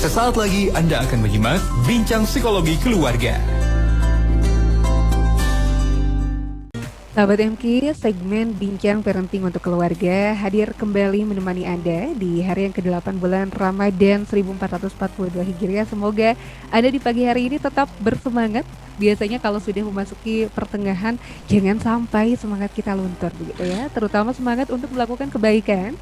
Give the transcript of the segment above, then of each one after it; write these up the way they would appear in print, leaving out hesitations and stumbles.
Sesaat lagi Anda akan menyimak Bincang Psikologi Keluarga. Sahabat MK, segmen Bincang Parenting untuk Keluarga hadir kembali menemani Anda di hari yang ke-8 bulan Ramadan 1442 Hijriah. Semoga Anda di pagi hari ini tetap bersemangat. Biasanya kalau sudah memasuki pertengahan, jangan sampai semangat kita luntur begitu ya. Terutama semangat untuk melakukan kebaikan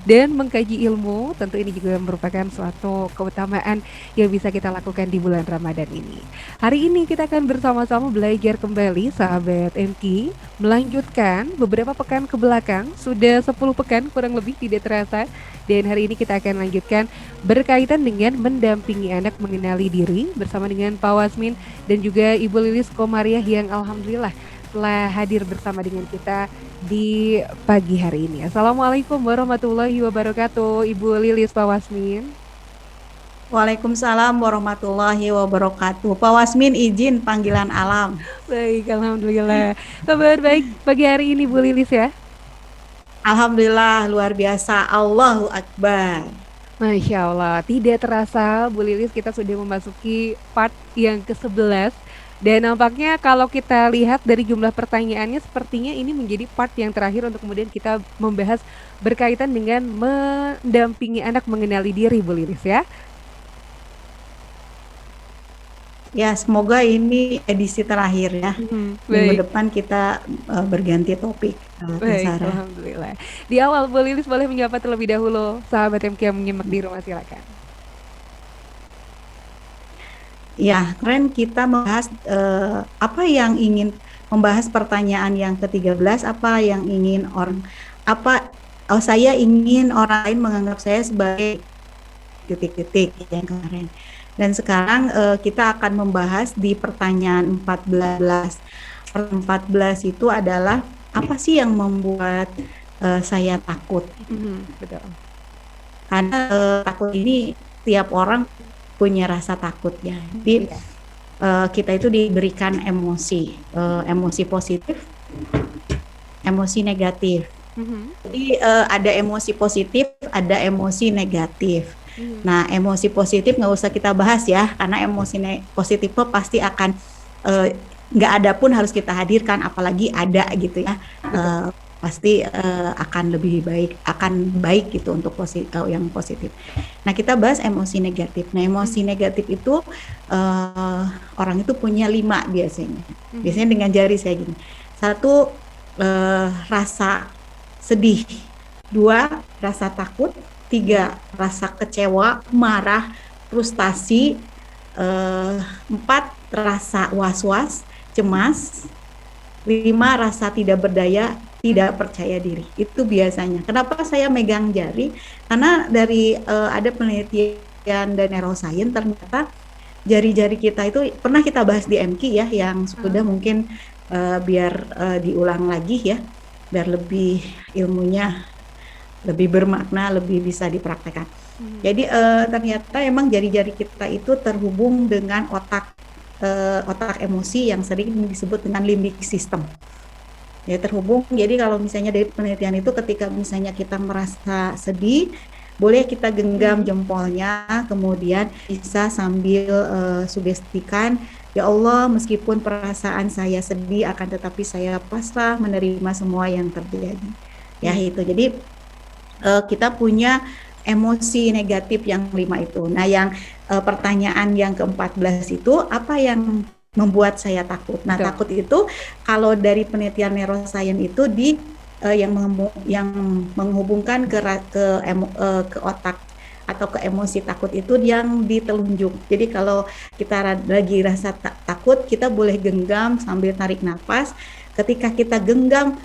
dan mengkaji ilmu. Tentu ini juga merupakan suatu keutamaan yang bisa kita lakukan di bulan Ramadan ini. Hari ini kita akan bersama-sama belajar kembali sahabat MK, melanjutkan beberapa pekan ke belakang, sudah 10 pekan kurang lebih tidak terasa. Dan hari ini kita akan lanjutkan berkaitan dengan mendampingi anak mengenali diri bersama dengan Pak Wasmin dan juga Ibu Lilis Komariah yang alhamdulillah telah hadir bersama dengan kita di pagi hari ini. Assalamualaikum warahmatullahi wabarakatuh, Ibu Lilis, Pak Wasmin. Waalaikumsalam warahmatullahi wabarakatuh. Pak Wasmin izin panggilan alam. Baik, alhamdulillah. Kabar baik pagi hari ini Bu Lilis ya. Alhamdulillah luar biasa. Allahu Akbar. Masya Allah, tidak terasa Bu Lilis kita sudah memasuki part yang ke-11. Dan nampaknya kalau kita lihat dari jumlah pertanyaannya sepertinya ini menjadi part yang terakhir untuk kemudian kita membahas berkaitan dengan mendampingi anak mengenali diri Bu Lilis ya. Ya, semoga ini edisi terakhir ya. Minggu Baik. depan kita berganti topik. Baik, Sarah. alhamdulillah. Di awal Bu Lilis boleh menyapa terlebih dahulu sahabat MK yang menyimak di rumah, silakan. Ya, keren kita membahas apa yang ingin membahas pertanyaan yang ke-13, apa yang ingin orang saya ingin orang lain menganggap saya sebagai titik-titik yang kemarin. Dan sekarang kita akan membahas di pertanyaan 14. 14 itu adalah apa sih yang membuat saya takut? Betul. Karena takut ini tiap orang punya rasa takut ya. Jadi kita itu diberikan emosi, emosi positif, emosi negatif. Jadi ada emosi positif, ada emosi negatif. Nah, emosi positif nggak usah kita bahas ya, karena emosi positif pasti akan nggak ada pun harus kita hadirkan, apalagi ada gitu ya. Pasti akan lebih baik, akan baik gitu untuk yang positif. Nah, kita bahas emosi negatif. Nah, emosi negatif itu orang itu punya 5 biasanya. Biasanya dengan jari saya gini. 1, rasa sedih. 2, rasa takut. 3, rasa kecewa, marah, frustasi. 4, rasa was-was, cemas. 5, rasa tidak berdaya, tidak percaya diri. Itu biasanya. Kenapa saya megang jari? Karena dari ada penelitian dan neuroscience ternyata jari-jari kita itu pernah kita bahas di MK ya, yang sudah mungkin biar diulang lagi ya, biar lebih ilmunya lebih bermakna, lebih bisa dipraktekkan. Jadi ternyata emang jari-jari kita itu terhubung dengan otak emosi yang sering disebut dengan limbic system. Ya, terhubung. Jadi kalau misalnya dari penelitian itu ketika misalnya kita merasa sedih, boleh kita genggam jempolnya, kemudian bisa sambil sugestikan, ya Allah, meskipun perasaan saya sedih, akan tetapi saya pasrah menerima semua yang terjadi. Ya itu. Jadi kita punya emosi negatif yang 5 itu. Nah, yang pertanyaan yang ke-14 itu apa yang membuat saya takut? Nah, takut itu kalau dari penelitian neuroscience itu yang menghubungkan ke otak atau ke emosi takut itu yang di telunjuk. Jadi kalau kita lagi rasa takut, kita boleh genggam sambil tarik nafas. Ketika kita genggam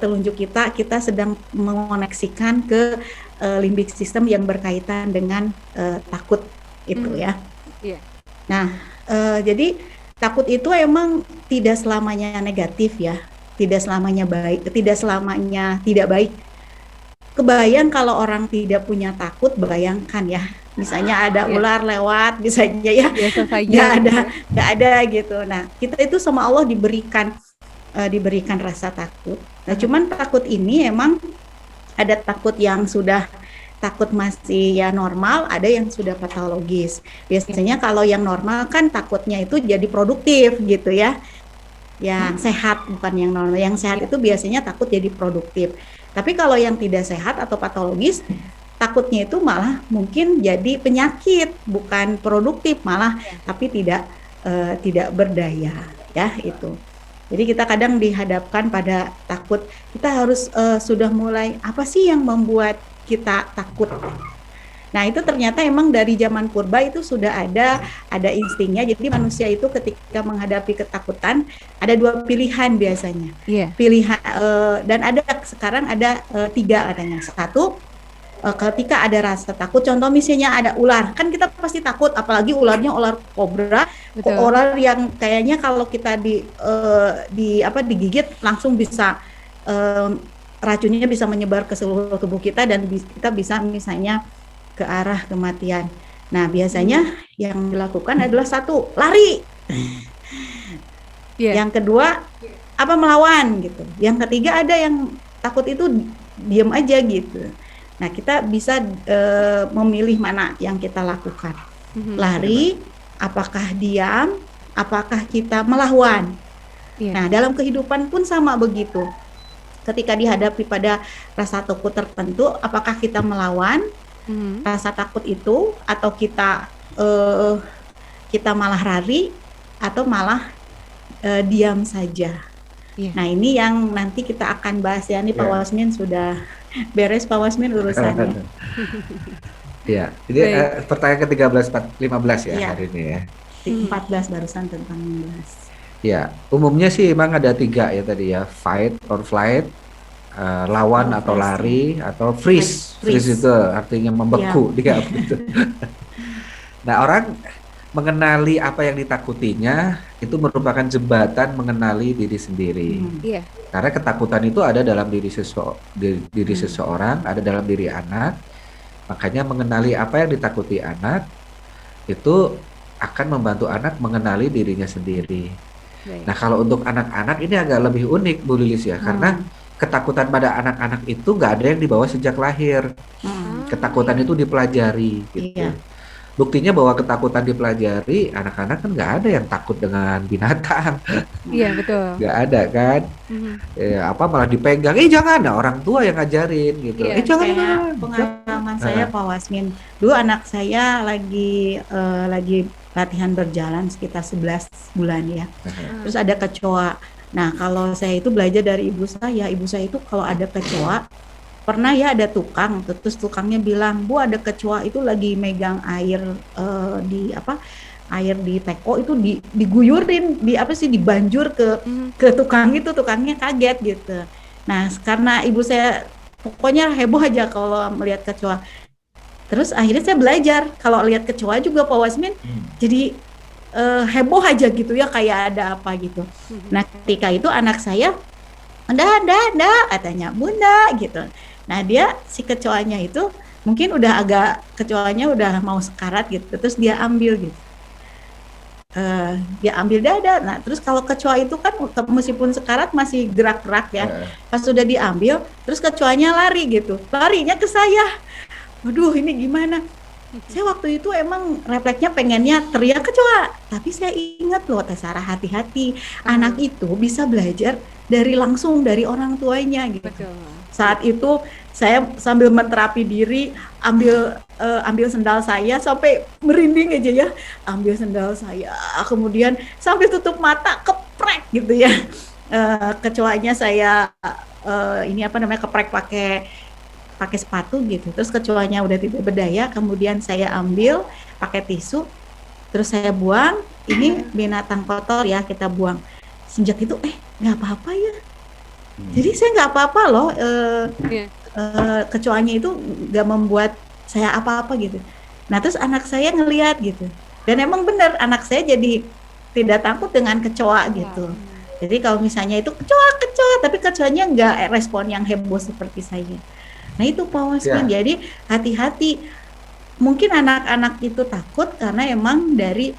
telunjuk kita sedang mengoneksikan ke limbic system yang berkaitan dengan takut itu ya. Nah, jadi takut itu emang tidak selamanya negatif ya, tidak selamanya baik, tidak selamanya tidak baik. Kebayang kalau orang tidak punya takut, bayangkan ya, misalnya ada ular lewat, misalnya ya, nggak ada gitu. Nah, kita itu sama Allah diberikan rasa takut. Nah, cuman takut ini emang ada takut yang sudah takut masih ya normal, ada yang sudah patologis. Biasanya kalau yang normal kan takutnya itu jadi produktif gitu ya. Yang sehat bukan yang normal. Yang sehat itu biasanya takut jadi produktif. Tapi kalau yang tidak sehat atau patologis, takutnya itu malah mungkin jadi penyakit, bukan produktif malah, tapi tidak berdaya ya itu. Jadi kita kadang dihadapkan pada takut, kita harus sudah mulai apa sih yang membuat kita takut. Nah itu ternyata emang dari zaman purba itu sudah ada instingnya. Jadi manusia itu ketika menghadapi ketakutan ada dua pilihan biasanya. Iya. Pilihan dan sekarang ada tiga katanya. Satu, ketika ada rasa takut, contoh misalnya ada ular, kan kita pasti takut, apalagi ularnya ular kobra, Betul. ular yang kayaknya kalau kita digigit langsung bisa racunnya bisa menyebar ke seluruh tubuh kita dan kita bisa misalnya ke arah kematian. Nah, biasanya yang dilakukan adalah satu, lari. Iya. Yang kedua, melawan gitu. Yang ketiga ada yang takut itu diam aja gitu. Nah, kita bisa memilih mana yang kita lakukan. Lari, apakah diam, apakah kita melawan. Iya. Nah, dalam kehidupan pun sama begitu. Ketika dihadapi pada rasa takut tertentu, apakah kita melawan rasa takut itu, atau kita malah lari, atau malah diam saja. Iya. Nah, ini yang nanti kita akan bahas ya. Ini Pak Wasmin sudah beres, Pak Wasmin urusannya. Iya, jadi pertanyaan ke-13-15 ya, hari ini ya. 14 barusan tentang 16. Ya, umumnya sih emang ada 3 ya tadi ya, fight or flight, lawan atau lari, atau freeze. Freeze itu artinya membeku, dia gitu. Nah, orang mengenali apa yang ditakutinya itu merupakan jembatan mengenali diri sendiri. Iya. Karena ketakutan itu ada dalam diri seseorang, ada dalam diri anak. Makanya mengenali apa yang ditakuti anak itu akan membantu anak mengenali dirinya sendiri. Baik. Nah, kalau untuk anak-anak ini agak lebih unik, Bu Lilis ya, karena ketakutan pada anak-anak itu nggak ada yang dibawa sejak lahir. Ketakutan itu dipelajari gitu. Iya. Buktinya bahwa ketakutan dipelajari, anak-anak kan nggak ada yang takut dengan binatang. Iya, betul. Nggak ada kan. Malah dipegang, jangan, ada orang tua yang ngajarin gitu. Iya, Jangan. Kayak pengalaman saya Pak Wasmin, dulu anak saya lagi latihan berjalan sekitar 11 bulan ya. Terus ada kecoa. Nah, kalau saya itu belajar dari ibu saya itu kalau ada kecoa, pernah ya ada tukang, terus tukangnya bilang, Bu, ada kecoa itu lagi megang air air di teko itu diguyurin, dibanjur ke tukang itu, tukangnya kaget gitu. Nah, karena ibu saya pokoknya heboh aja kalau melihat kecoa. Terus akhirnya saya belajar kalau lihat kecoa juga Pak Wasmin, jadi heboh aja gitu ya, kayak ada apa gitu. Nah, ketika itu anak saya, "Nda," katanya, "Bunda," gitu. Nah, si kecoanya itu mungkin kecoanya udah mau sekarat gitu, terus dia ambil gitu. Dia ambil dada. Nah, terus kalau kecoa itu kan meskipun sekarat masih gerak-gerak ya. Pas sudah diambil, terus kecoanya lari gitu. Larinya ke saya. Waduh, ini gimana? Saya waktu itu emang refleksnya pengennya teriak kecoa, tapi saya ingat loh, Teh Sarah, hati-hati. Anak itu bisa belajar langsung dari orang tuanya gitu. Betul. Saat itu saya sambil menterapi diri, ambil sendal saya sampai merinding aja ya, ambil sendal saya, kemudian sambil tutup mata keprek gitu ya. Kecoanya saya keprek pakai sepatu gitu, terus kecoanya udah tidak berdaya, kemudian saya ambil pakai tisu, terus saya buang. Ini binatang kotor ya, kita buang. Sejak itu nggak apa-apa ya. Jadi saya nggak apa-apa loh, kecoanya itu nggak membuat saya apa-apa gitu. Nah, terus anak saya ngelihat gitu, dan emang benar anak saya jadi tidak takut dengan kecoa gitu. Jadi kalau misalnya itu kecoa, tapi kecoanya nggak respon yang heboh seperti saya. Nah, itu Pak Wasmin. Jadi hati-hati. Mungkin anak-anak itu takut karena emang dari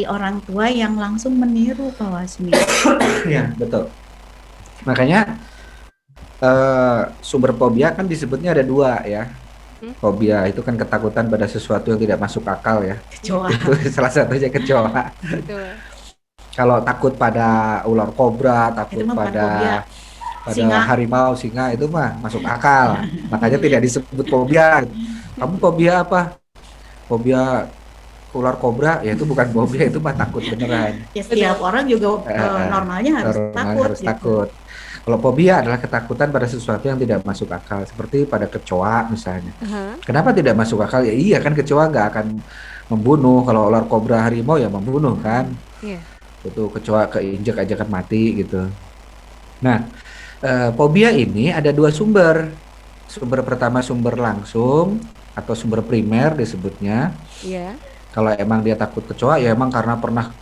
orang tua yang langsung meniru Pak Wasmin. Ya, betul. Makanya sumber fobia kan disebutnya ada 2 ya. Fobia itu kan ketakutan pada sesuatu yang tidak masuk akal ya. Kecoa. Itu salah satunya kecoa. Betul. Kalau takut pada ular kobra, takut Itu mah bukan fobia. pada Singa. harimau, singa itu mah masuk akal. Makanya tidak disebut fobia. Kamu fobia apa? Fobia ular kobra, ya itu bukan fobia, itu mah takut beneran. Ya setiap orang juga normalnya harus Normal takut harus gitu. takut. Kalau fobia adalah ketakutan pada sesuatu yang tidak masuk akal, seperti pada kecoa misalnya. Aha. Kenapa tidak masuk akal? Ya iya kan kecoa nggak akan membunuh. Kalau ular kobra harimau ya membunuh kan. Iya. Itu kecoa keinjek aja kan mati gitu. Nah, fobia ini ada dua sumber. Sumber pertama sumber langsung atau sumber primer disebutnya. Iya. Kalau emang dia takut kecoa ya emang karena pernah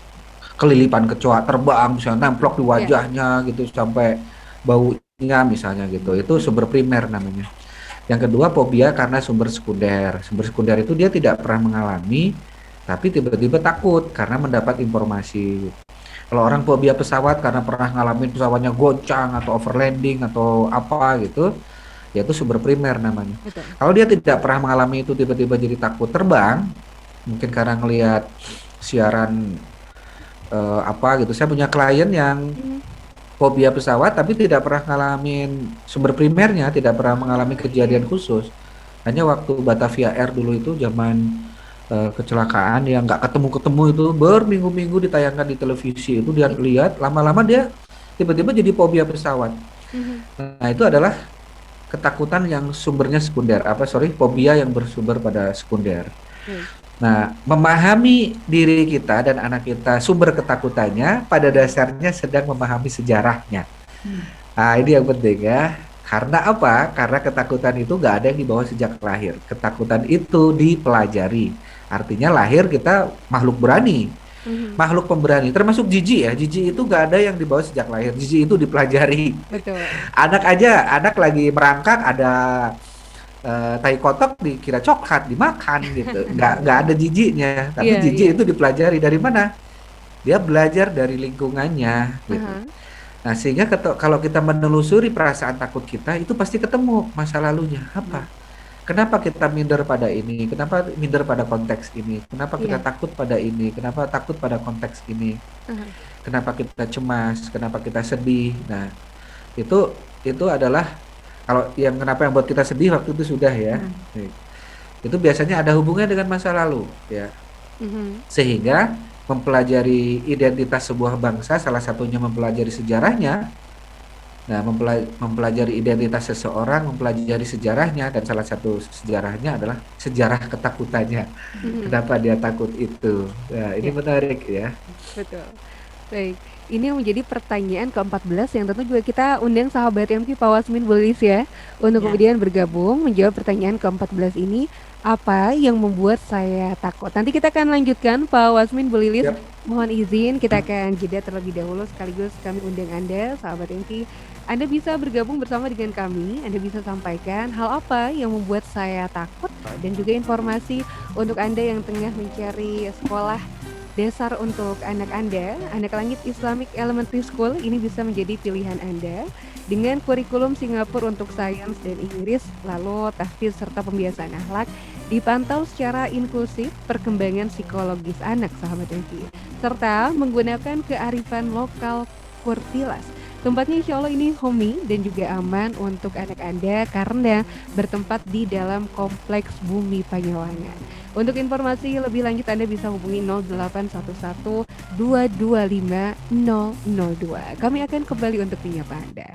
kelilipan kecoa terbang misalnya nemplok di wajahnya gitu sampai baunya misalnya gitu. Itu sumber primer namanya. Yang kedua fobia karena sumber sekunder. Sumber sekunder itu dia tidak pernah mengalami tapi tiba-tiba takut karena mendapat informasi. Kalau orang fobia pesawat karena pernah ngalamin pesawatnya goncang atau overlanding atau apa gitu, ya itu sumber primer namanya. Betul. Kalau dia tidak pernah mengalami itu tiba-tiba jadi takut terbang, mungkin karena ngelihat siaran apa gitu. Saya punya klien yang fobia pesawat tapi tidak pernah ngalamin sumber primernya, tidak pernah mengalami kejadian khusus. Hanya waktu Batavia Air dulu itu zaman kecelakaan yang nggak ketemu-ketemu itu berminggu-minggu ditayangkan di televisi itu dia lihat lama-lama dia tiba-tiba jadi fobia pesawat. Nah itu adalah ketakutan yang sumbernya sekunder, fobia yang bersumber pada sekunder. Nah, memahami diri kita dan anak kita sumber ketakutannya pada dasarnya sedang memahami sejarahnya. Nah, ini yang penting ya. Karena apa? Karena ketakutan itu nggak ada yang dibawa sejak lahir. Ketakutan itu dipelajari. Artinya lahir kita makhluk berani. Makhluk pemberani, termasuk jijik ya. Jijik itu nggak ada yang dibawa sejak lahir. Jijik itu dipelajari. Betul. Anak lagi merangkak ada tai kotok dikira coklat dimakan gitu. Nggak ada jijiknya. Tapi jijik itu dipelajari dari mana? Dia belajar dari lingkungannya gitu. Nah, sehingga kalau kita menelusuri perasaan takut kita, itu pasti ketemu masa lalunya. Apa? Kenapa kita minder pada ini? Kenapa minder pada konteks ini? Kenapa kita takut pada ini? Kenapa takut pada konteks ini? Kenapa kita cemas? Kenapa kita sedih? Nah, itu adalah kalau kenapa yang buat kita sedih waktu itu sudah ya. Itu biasanya ada hubungannya dengan masa lalu ya. Sehingga mempelajari identitas sebuah bangsa, salah satunya mempelajari sejarahnya. Nah, mempelajari identitas seseorang, mempelajari sejarahnya, dan salah satu sejarahnya adalah sejarah ketakutannya. Kenapa dia takut itu? Nah, ini menarik ya. Betul. Baik, ini yang menjadi pertanyaan ke-14 yang tentu juga kita undang sahabat MQ Pak Wasmin Bulilis ya untuk kemudian bergabung menjawab pertanyaan ke-14 ini. Apa yang membuat saya takut? Nanti kita akan lanjutkan Pak Wasmin Bulilis. Mohon izin kita akan jeda terlebih dahulu sekaligus kami undang Anda sahabat MQ. Anda bisa bergabung bersama dengan kami. Anda bisa sampaikan hal apa yang membuat saya takut dan juga informasi untuk Anda yang tengah mencari sekolah dasar untuk anak Anda. Anak Langit Islamic Elementary School ini bisa menjadi pilihan Anda dengan kurikulum Singapura untuk sains dan Inggris, lalu tahfiz serta pembiasaan akhlak, dipantau secara inklusif perkembangan psikologis anak sahabat MQ, serta menggunakan kearifan lokal Kurtilas. Tempatnya insya Allah ini homey dan juga aman untuk anak Anda karena bertempat di dalam kompleks Bumi Panyawangan. Untuk informasi lebih lanjut Anda bisa hubungi 0811 225 002. Kami akan kembali untuk menyapa Anda.